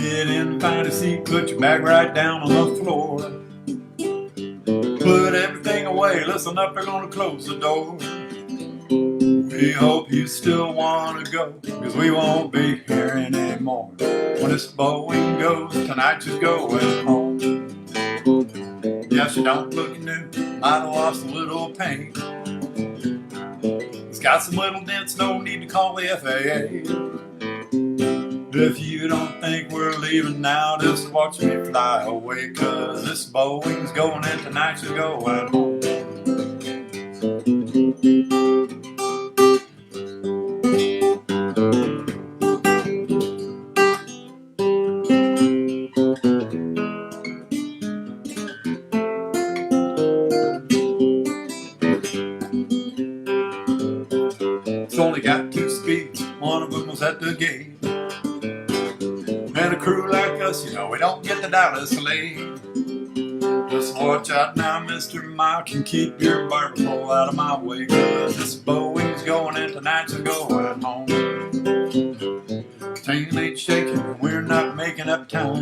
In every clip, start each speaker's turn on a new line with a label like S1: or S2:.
S1: Get in, find a seat, put your bag right down on the floor. Put everything away, listen up, they're gonna close the door. We hope you still wanna go, cause we won't be here anymore. When this bowling goes, tonight you're going home. Yes, you don't look new, might have lost a little paint. It's got some little dents, no need to call the FAA. If you don't think we're leaving now, just watch me fly away, cause this Boeing's going in tonight, you're going home. It's only got 2 speeds, one of them was at the gate. And a crew like us, you know, we don't get the Dallas late. Just watch out now, Mr. Mike, and keep your barber pole out of my way, cause this Boeing's going in tonight, so going home. Tail ain't shaking, we're not making up time.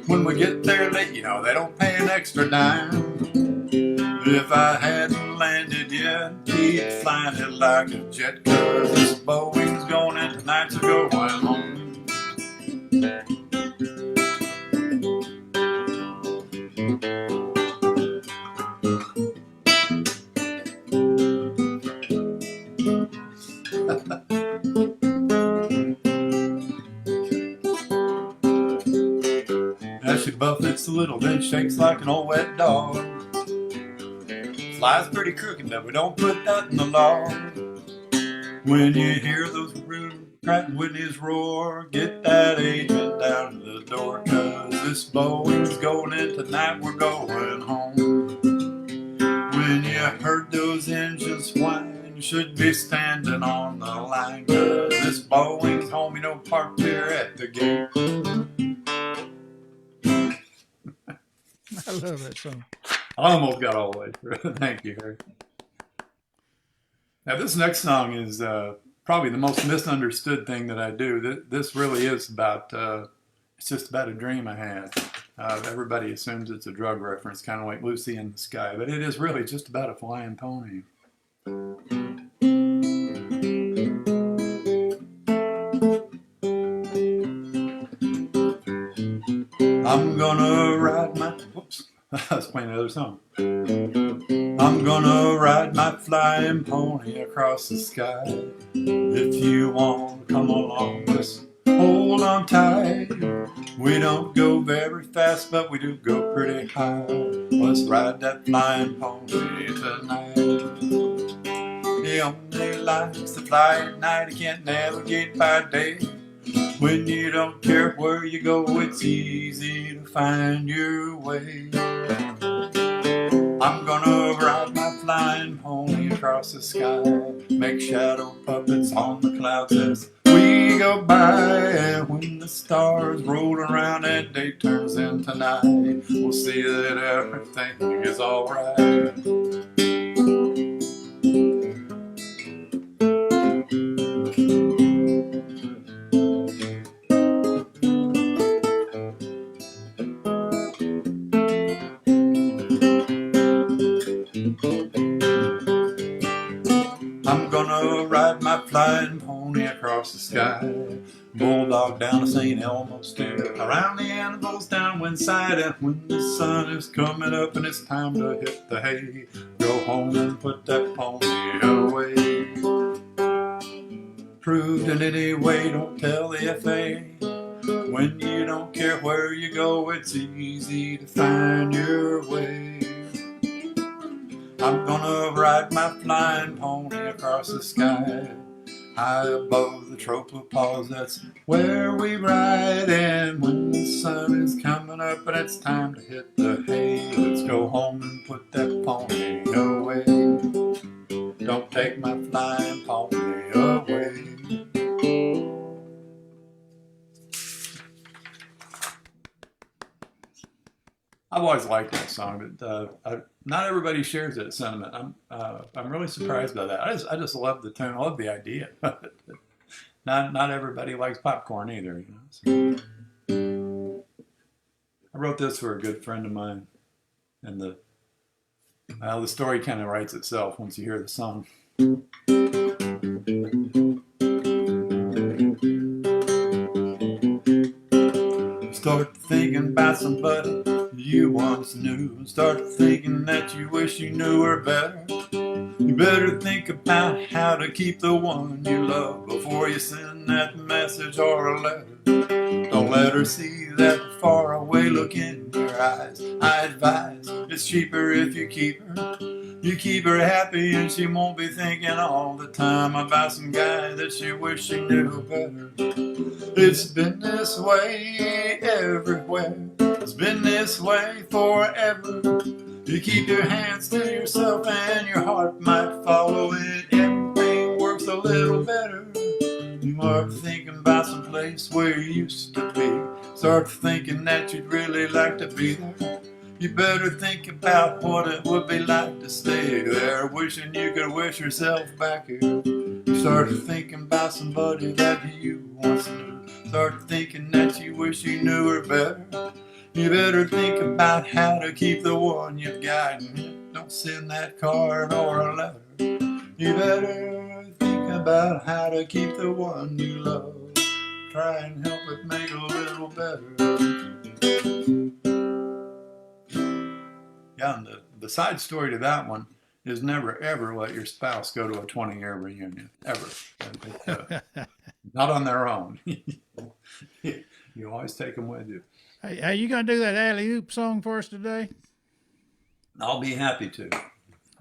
S1: When we get there late, you know, they don't pay an extra dime. If I hadn't landed yet, keep flying it like a jet, cause this Boeing's going in tonight, so going home. As she buffets a little, then shakes like an old wet dog. Flies pretty crooked, but we don't put that in the law. When you hear those Pratt & Whitney's roar, get that agent down to the door, cause this Boeing's going in tonight, we're going home. When you heard those engines whine, you should be standing on the line, cause this Boeing's home, you know, parked here at the gate.
S2: I love that song.
S1: I almost got all the way through. Thank you, Harry. Now, this next song is probably the most misunderstood thing that I do. This really is about, it's just about a dream I had. Everybody assumes it's a drug reference, kind of like Lucy in the Sky, but it is really just about a flying pony. I'm gonna ride my, whoops, I was playing another song. I'm gonna ride my flying pony across the sky. If you want to come along, just hold on tight. We don't go very fast, but we do go pretty high. Let's ride that flying pony tonight. He only likes to fly at night, he can't navigate by day. When you don't care where you go, it's easy to find your way. I'm gonna ride my flying pony across the sky, make shadow puppets on the clouds as we go by. And when the stars roll around and day turns into night, we'll see that everything is alright. I'm gonna ride my flying pony across the sky, bulldog down to St. Elmo's too, around the anvils down one side, and when the sun is coming up and it's time to hit the hay, go home and put that pony away. Proved in any way, don't tell the FA. When you don't care where you go, it's easy to find your way. I'm gonna ride my flying pony across the sky, high above the tropopause, that's where we ride. And when the sun is coming up and it's time to hit the hay, let's go home and put that pony away. Don't take my flying pony away. I've always liked that song, but not everybody shares that sentiment. I'm really surprised by that. I just love the tune. I love the idea. not everybody likes popcorn either, you know. So I wrote this for a good friend of mine, and the story kind of writes itself once you hear the song. Start thinking about somebody you once knew. Start thinking that you wish you knew her better. You better think about how to keep the one you love before you send that message or a letter. Don't let her see that faraway look in your eyes. I advise it's cheaper if you keep her. You keep her happy and she won't be thinking all the time about some guy that she wished she knew better. It's been this way everywhere. It's been this way forever. You keep your hands to yourself and your heart might follow it. Everything works a little better. You are thinking about some place where you used to be. Start thinking that you'd really like to be there. You better think about what it would be like to stay there, wishing you could wish yourself back here. You start thinking about somebody that you once knew. Start thinking that you wish you knew her better. You better think about how to keep the one you've got. Don't send that card or a letter. You better think about how to keep the one you love. Try and help it make a little better. Yeah, and the side story to that one is never ever let your spouse go to a 20-year reunion, ever. Not on their own. You always take them with you.
S2: Hey, are you going to do that alley-oop song for us today?
S1: I'll be happy to.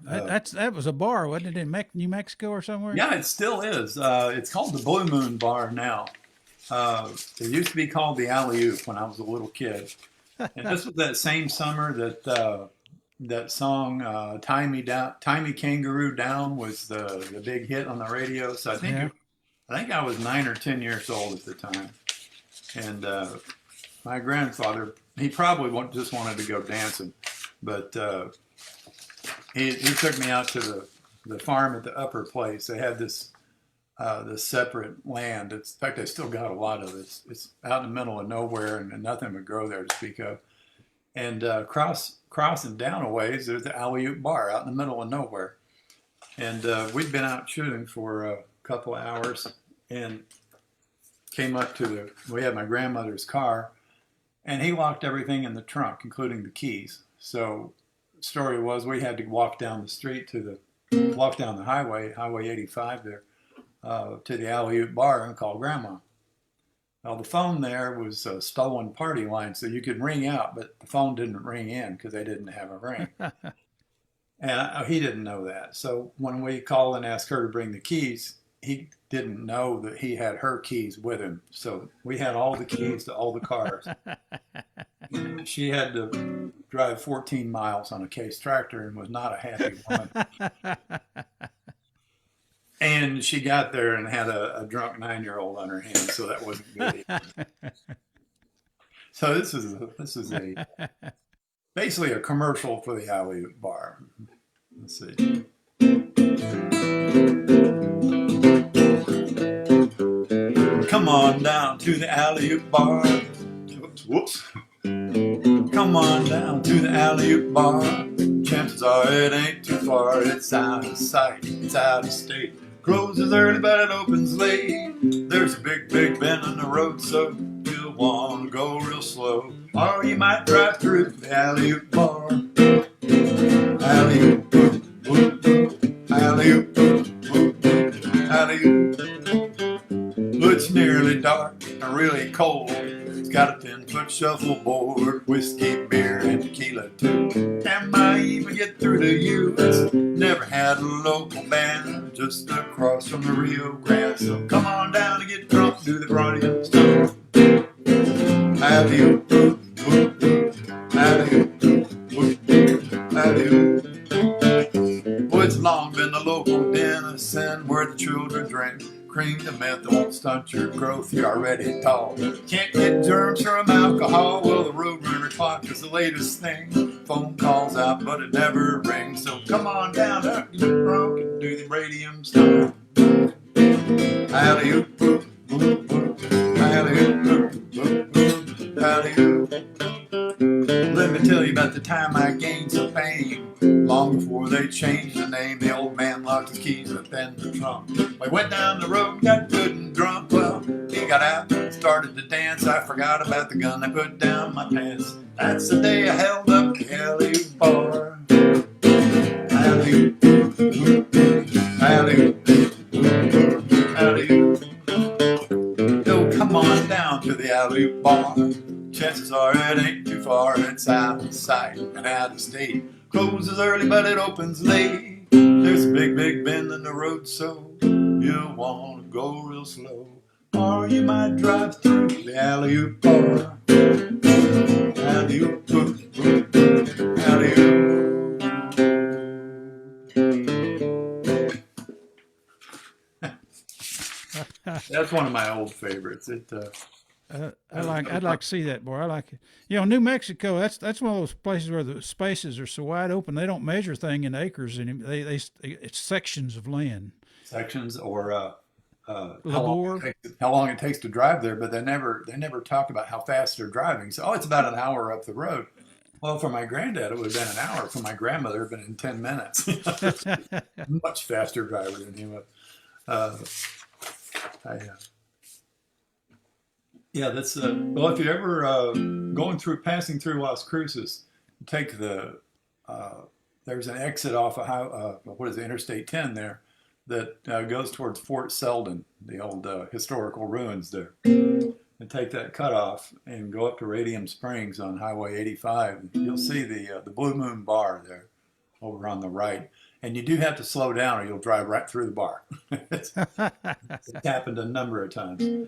S2: That was a bar, wasn't it, in New Mexico or somewhere?
S1: Yeah, it still is. It's called the Blue Moon Bar now. It used to be called the Alley-Oop when I was a little kid. And this was that same summer that that song "Tie Me Down," "Tie Me Kangaroo Down" was the big hit on the radio. So I think I was 9 or 10 years old at the time, and my grandfather, he probably just wanted to go dancing, but he took me out to the farm at the upper place. They had this separate land. In fact, I still got a lot of it. It's out in the middle of nowhere, and nothing would grow there to speak of. And crossing down a ways, there's the Alley-Oop Bar out in the middle of nowhere. And we'd been out shooting for a couple of hours and came up to we had my grandmother's car, and he locked everything in the trunk, including the keys. So the story was we had to walk down the street walk down the highway 85 there, to the Alley-Oop Bar and call Grandma. Well, the phone there was a stolen party line, so you could ring out, but the phone didn't ring in because they didn't have a ring. And he didn't know that. So when we called and asked her to bring the keys, he didn't know that he had her keys with him. So we had all the keys to all the cars. She had to drive 14 miles on a Case tractor and was not a happy woman. And she got there and had a drunk 9-year-old on her hands, so that wasn't good either. So this is basically a commercial for the Alley-Oop Bar. Let's see. Come on down to the Alley-Oop Bar. Whoops. Come on down to the Alley-Oop Bar. Chances are it ain't too far. It's out of sight, it's out of state. Closes early, but it opens late. There's a big bend in the road, so you'll want to go real slow. Or you might drive through the Alley-Oop Bar. Alley-Oop, Alley-Oop, Alley-Oop. It's nearly dark and really cold. It's got a 10-foot shuffleboard, whiskey, beer, and tequila too. Can I even get through to you? It's never had a local band just across from the Rio Grande. So come on down and get drunk, do the Freudian stuff. Alley-oop, alley-oop, alley-oop. Well, it's long been the local denizen where the children drink. Cream to meth that won't stunt your growth, you're already tall. Can't get germs from alcohol, well the Roadrunner clock is the latest thing. Phone calls out but it never rings, so come on down, get drunk and do the radium stuff. Alley-oop, Let me tell you about the time I gained some fame. Long before they changed the name, the old man locked his keys up in the trunk. We went down the road and got good and drunk. Well, he got out and started to dance. I forgot about the gun I put down my pants. That's the day I held up the alley-oop bar. Alley-oop, alley-oop, alley-oop. Yo, come on down to the alley-oop bar. Chances are it ain't too far. It's out of sight and out of state. Closes early, but it opens late. There's a big, big bend in the road, so you want to go real slow. Or you might drive through the alley-oop bar. Alley-oop, alley-oop. That's one of my old favorites.
S2: I'd like to see that, boy. I like it. You know, New Mexico. That's one of those places where the spaces are so wide open. They don't measure thing in acres, and it's sections of land.
S1: Sections or how
S2: Labor.
S1: long it takes to drive there, but they never talk about how fast they're driving. So, it's about an hour up the road. Well, for my granddad, it would have been an hour. For my grandmother, it would have been in 10 minutes. Much faster driver than he was. Yeah, that's well. If you're ever passing through Las Cruces, take the there's an exit off of Interstate 10 there that goes towards Fort Selden, the old historical ruins there, and take that cutoff and go up to Radium Springs on Highway 85. You'll see the Blue Moon Bar there over on the right. And you do have to slow down or you'll drive right through the bar. It's happened a number of times.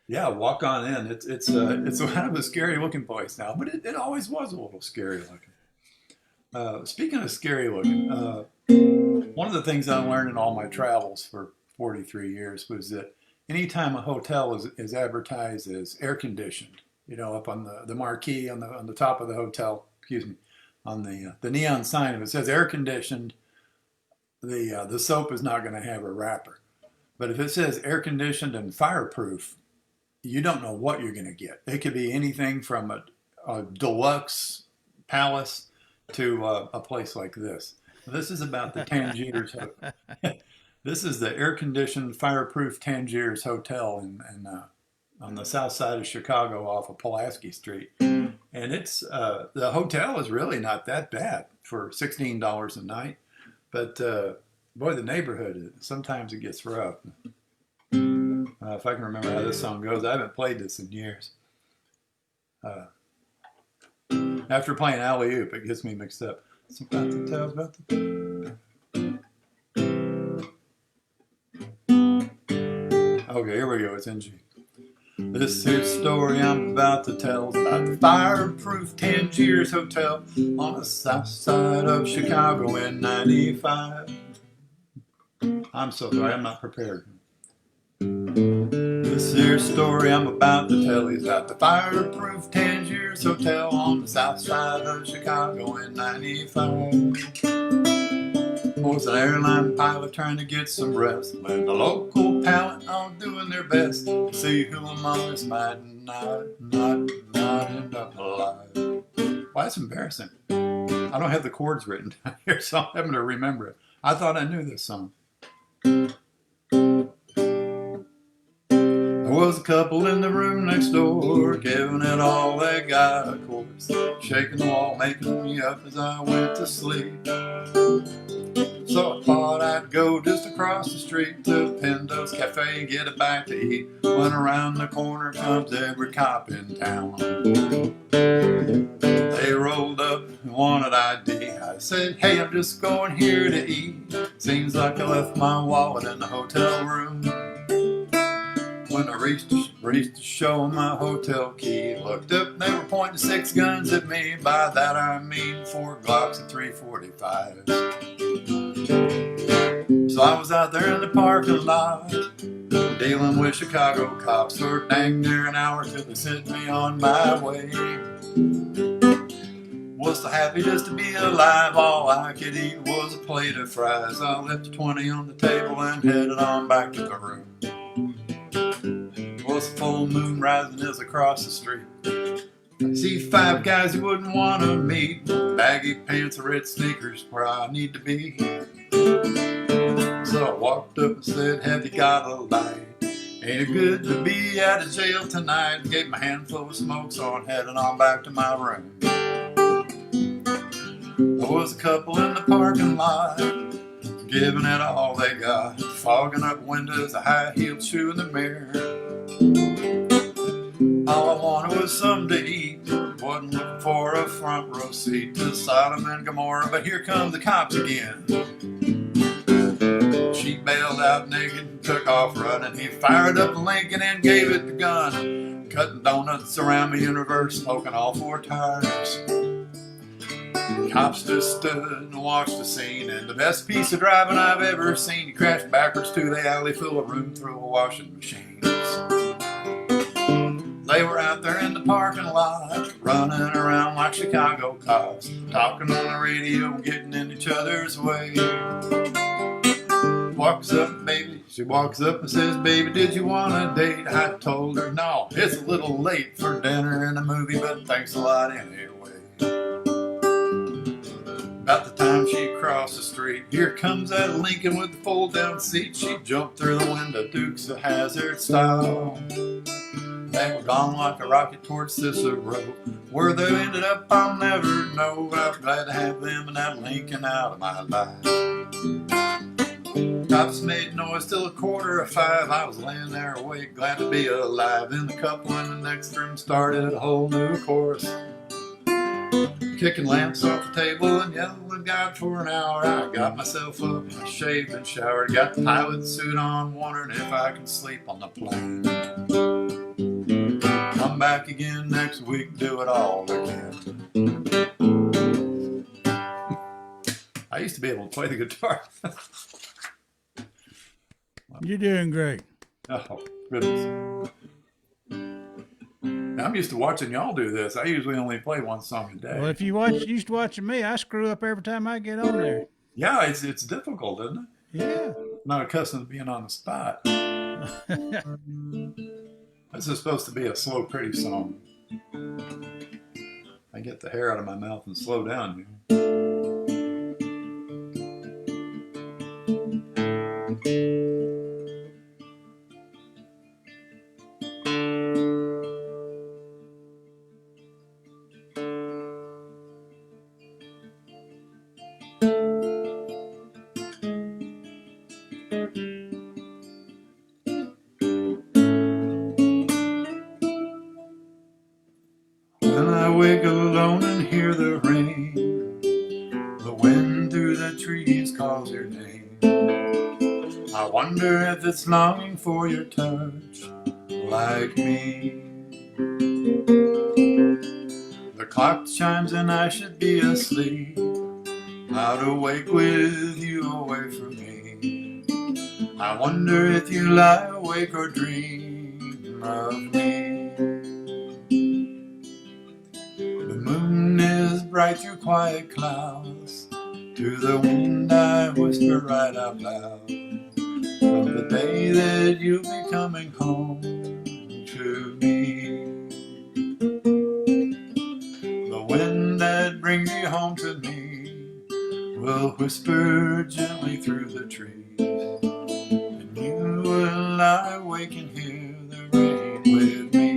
S1: Yeah, walk on in. It's kind of a scary looking place now, but it always was a little scary looking. Speaking of scary looking, one of the things I learned in all my travels for 43 years was that anytime a hotel is advertised as air conditioned, up on the marquee on the top of the hotel, on the neon sign, if it says air conditioned, the soap is not going to have a wrapper. But if it says air conditioned and fireproof, you don't know what you're going to get. It could be anything from a deluxe palace to a place like this. This is about the Tangiers. This is the air conditioned fireproof Tangiers Hotel on the south side of Chicago off of Pulaski Street. And it's the hotel is really not that bad for $16 a night, but boy, the neighborhood, sometimes it gets rough. If I can remember how this song goes, I haven't played this in years. After playing Alley-Oop, it gets me mixed up. It's about the tales about the... Okay, here we go. It's in G. This here story I'm about to tell is about the fireproof Tangiers Hotel on the south side of Chicago in 95. I'm so sorry, I'm not prepared. This here story I'm about to tell is about the fireproof Tangiers Hotel on the south side of Chicago in 95. Was an airline pilot trying to get some rest when the local palate all doing their best to see who among us might not end up alive. Well, that's embarrassing. I don't have the chords written down here, so I'm having to remember it. I thought I knew this song. There was a couple in the room next door, giving it all they got, of course, shaking the wall, making me up as I went to sleep. So I thought I'd go just across the street to Pindo's Cafe and get a bite to eat. When around the corner comes every cop in town. They rolled up and wanted ID. I said, hey, I'm just going here to eat. Seems like I left my wallet in the hotel room. When I reached to show my hotel key, looked up, they were pointing 6 guns at me. By that I mean 4 Glocks and 345s. So I was out there in the parking lot, dealing with Chicago cops for dang near an hour till they sent me on my way. Was so happy just to be alive. All I could eat was a plate of fries. I left the 20 on the table and headed on back to the room. It was a full moon rising as I crossed the street. I see 5 guys you wouldn't want to meet. Baggy pants and red sneakers where I need to be. So I walked up and said, have you got a light? Ain't it good to be out of jail tonight? Gave my handful of smoke, so I'm heading on back to my room. There was a couple in the parking lot, giving it all they got, fogging up windows, a high-heeled shoe in the mirror. All I wanted was something to eat, wasn't looking for a front row seat to Sodom and Gomorrah, but here come the cops again. She bailed out naked and took off running. He fired up Lincoln and gave it the gun, cutting donuts around me in reverse, smoking all 4 tires. Cops just stood and watched the scene, and the best piece of driving I've ever seen. He crashed backwards to the alley full of room through washing machines. They were out there in the parking lot, running around like Chicago cops, talking on the radio and getting in each other's way. Walks up, baby. She walks up and says, baby, did you want a date? I told her, no, it's a little late for dinner and a movie, but thanks a lot anyway. About the time she crossed the street, here comes that Lincoln with the fold-down seat. She jumped through the window, Dukes of Hazzard style. They were gone like a rocket towards Cicero. Where they ended up, I'll never know, but I'm glad to have them and that Lincoln out of my life. Cops made noise till 4:45. I was laying there awake, glad to be alive. Then the couple in the next room started a whole new chorus, kicking lamps off the table and yelling at God for an hour. I got myself up, I shaved and showered, got the pilot suit on, wondering if I can sleep on the plane. Come back again next week, do it all again. I used to be able to play the guitar.
S2: You're doing great.
S1: Oh, goodness. I'm used to watching y'all do this. I usually only play one song a day.
S2: Well, if you used to watching me, I screw up every time I get on there.
S1: Yeah, it's difficult, isn't it?
S2: Yeah.
S1: I'm not accustomed to being on the spot. This is supposed to be a slow, pretty song. I get the hair out of my mouth and slow down here. When I wake alone and hear the rain, the wind through the trees calls your name. I wonder if it's longing for your touch, like me. The clock chimes and I should be asleep, out awake with you away from me. I wonder if you lie awake or dream of me. The moon is bright through quiet clouds, to the wind I whisper right out loud, of the day that you'll be coming home to me. The wind that brings you home to me will whisper gently through the trees, and you will lie awake and hear the rain with me.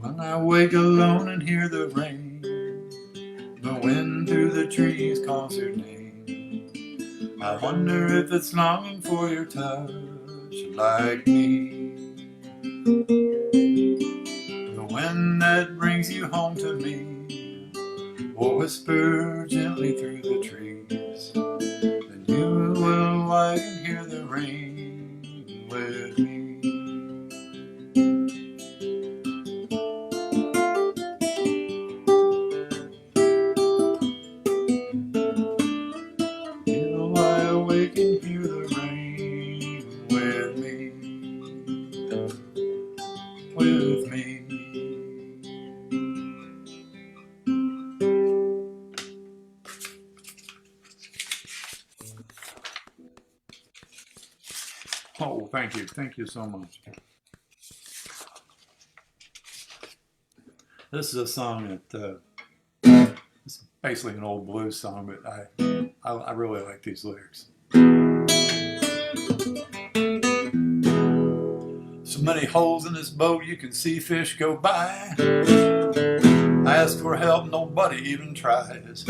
S1: When I wake alone and hear the rain, the wind through the trees calls your name. I wonder if it's longing for your touch, like me. The wind that brings you home to me will whisper gently through the trees, and you will wait and hear the rain with me. you can hear the rain with me, with me. Oh, thank you so much. This is a song that it's basically an old blues song, but I really like these lyrics. So many holes in this boat, you can see fish go by. I ask for help, nobody even tries.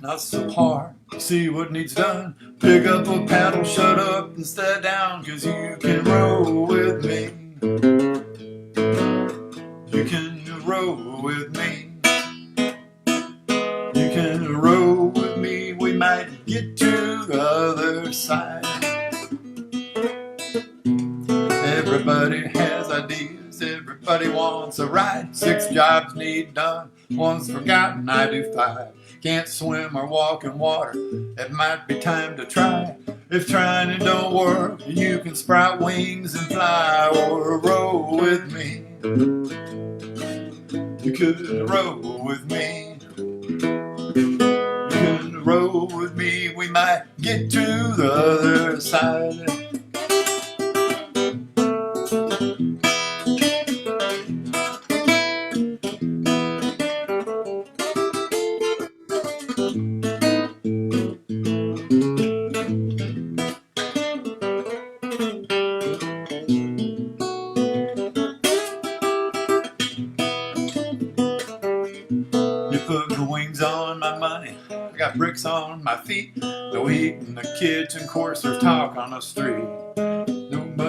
S1: Not so hard to see what needs done. Pick up a paddle, shut up and stay down, 'cause you can row with me. You can row with me. You can row with me. We might get to the other side. Everybody has ideas, everybody wants a ride. 6 jobs need done, one's forgotten, I do 5. Can't swim or walk in water, it might be time to try. If trying it don't work, you can sprout wings and fly, or row with me. You could row with me. You can row with me, we might get to the other side. You put the wings on my money, I got bricks on my feet. No heat in the kitchen, course there's talk on the street.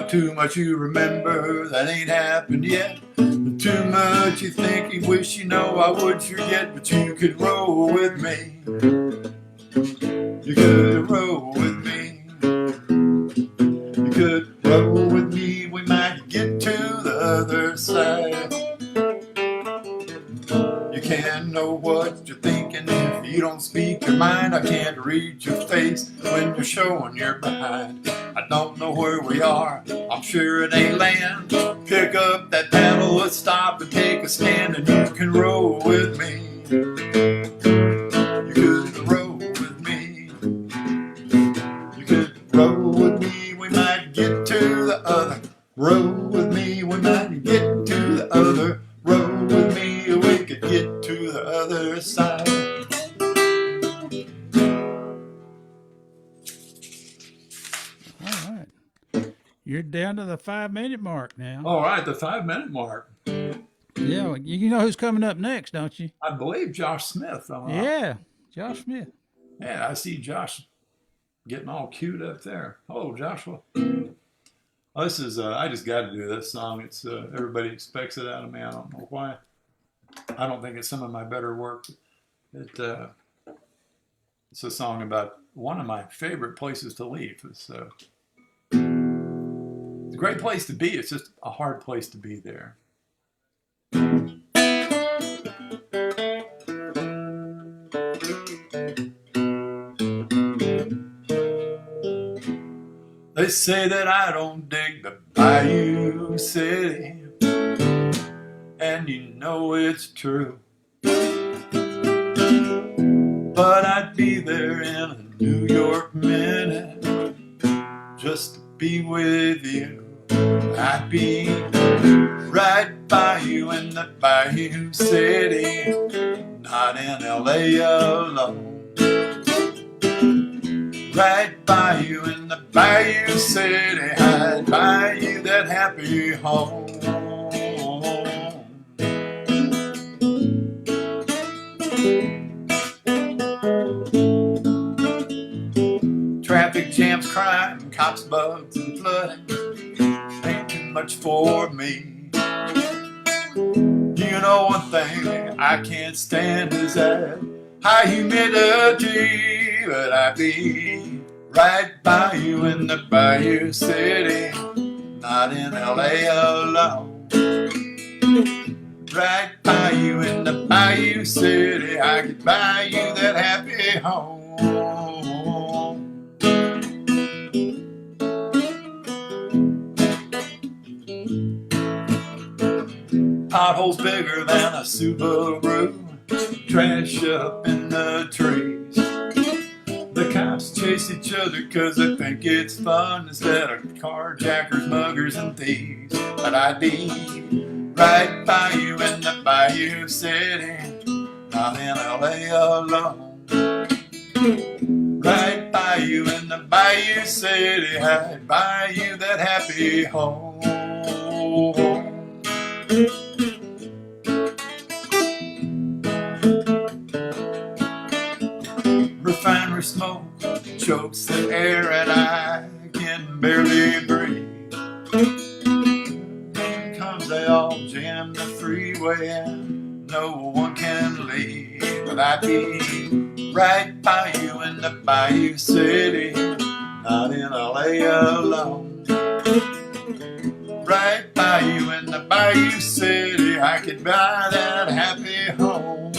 S1: Too much you remember, that ain't happened yet. Too much you think, you wish you know I would forget. But you could roll with me. You could roll with me. You could roll with me, we might get to the other side. You can't know what you're thinking if you don't speak your mind. I can't read your face when you're showing your behind. I don't know where we are, I'm sure it ain't land. Pick up that paddle, let's stop and take a stand, and you can row with me. You could row with me. You could row with me, we might get to the other. Row with me, we might get to the other. Row with me, we could get to the other side.
S2: All right. You're down to the 5-minute mark now.
S1: All right, the 5-minute mark.
S2: Yeah, well, you know who's coming up next, don't you?
S1: I believe Josh Smith.
S2: Yeah, Josh Smith.
S1: Yeah, I see Josh getting all queued up there. Hello, Joshua. Oh, this is, I just got to do this song. It's everybody expects it out of me. I don't know why. I don't think it's some of my better work. It's a song about one of my favorite places to leave. It's a great place to be. It's just a hard place to be there. They say that I don't dig the Bayou City, and you know it's true. But I'd be there in a New York minute just to be with you. I'd be right by you in the Bayou City, not in LA alone. Right by you in the Bayou City, I'd buy you that happy home. Traffic jams, crime, cops, bugs, and flooding ain't too much for me. You know one thing I can't stand is that high humidity. But I'd be right by you in the Bayou City, not in LA alone. Right by you in the Bayou City, I could buy you that happy home. potholes bigger than a Subaru. Trash up in the trees. The cops chase each other 'cause they think it's fun, instead of carjackers, muggers, and thieves. But I'd be right by you in the Bayou City, not in LA alone. Right by you in the Bayou City, I'd buy you that happy home. Refinery smoke chokes the air and I can barely breathe. Here comes they all jam the freeway and no one can leave. But I'd be right by you in the Bayou City, not in LA alone. Right by you in the Bayou City, I could buy that happy home.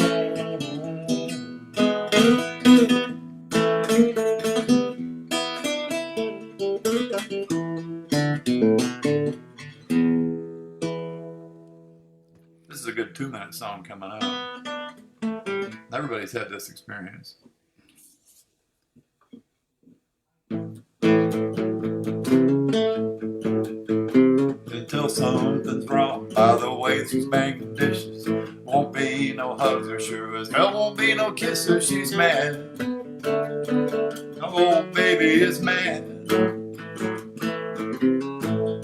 S1: This is a good 2-minute song coming up. Everybody's had this experience. Until something's wrong, by the way she's banging dishes. Won't be no hugs, or sure as hell won't be no kisses. She's mad. Oh, baby is mad.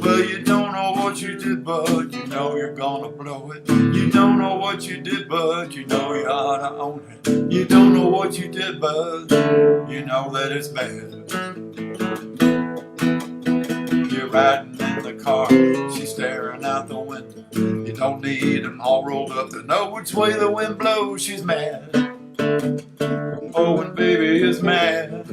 S1: Well, you don't know what you did, but you know you're gonna blow it. You don't know what you did, but you know you ought to own it. You don't know what you did, but you know that it's bad. You're riding in the car, she's staring out the window. You don't need them all rolled up to know which way the wind blows. She's mad. Oh, and baby is mad.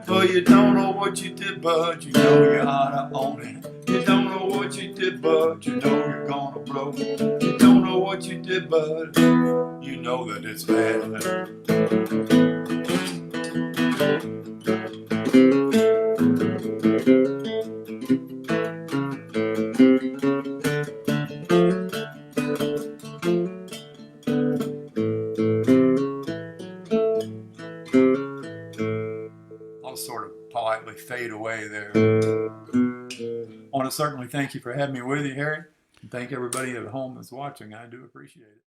S1: Well, you don't know what you did, but you know you ought to own it. You don't know what you did, but you know you're gonna blow it. You don't know what you did, but you know that it's bad. I'll sort of politely fade away there. I want to certainly thank you for having me with you, Harry, and thank everybody at home that's watching. I do appreciate it.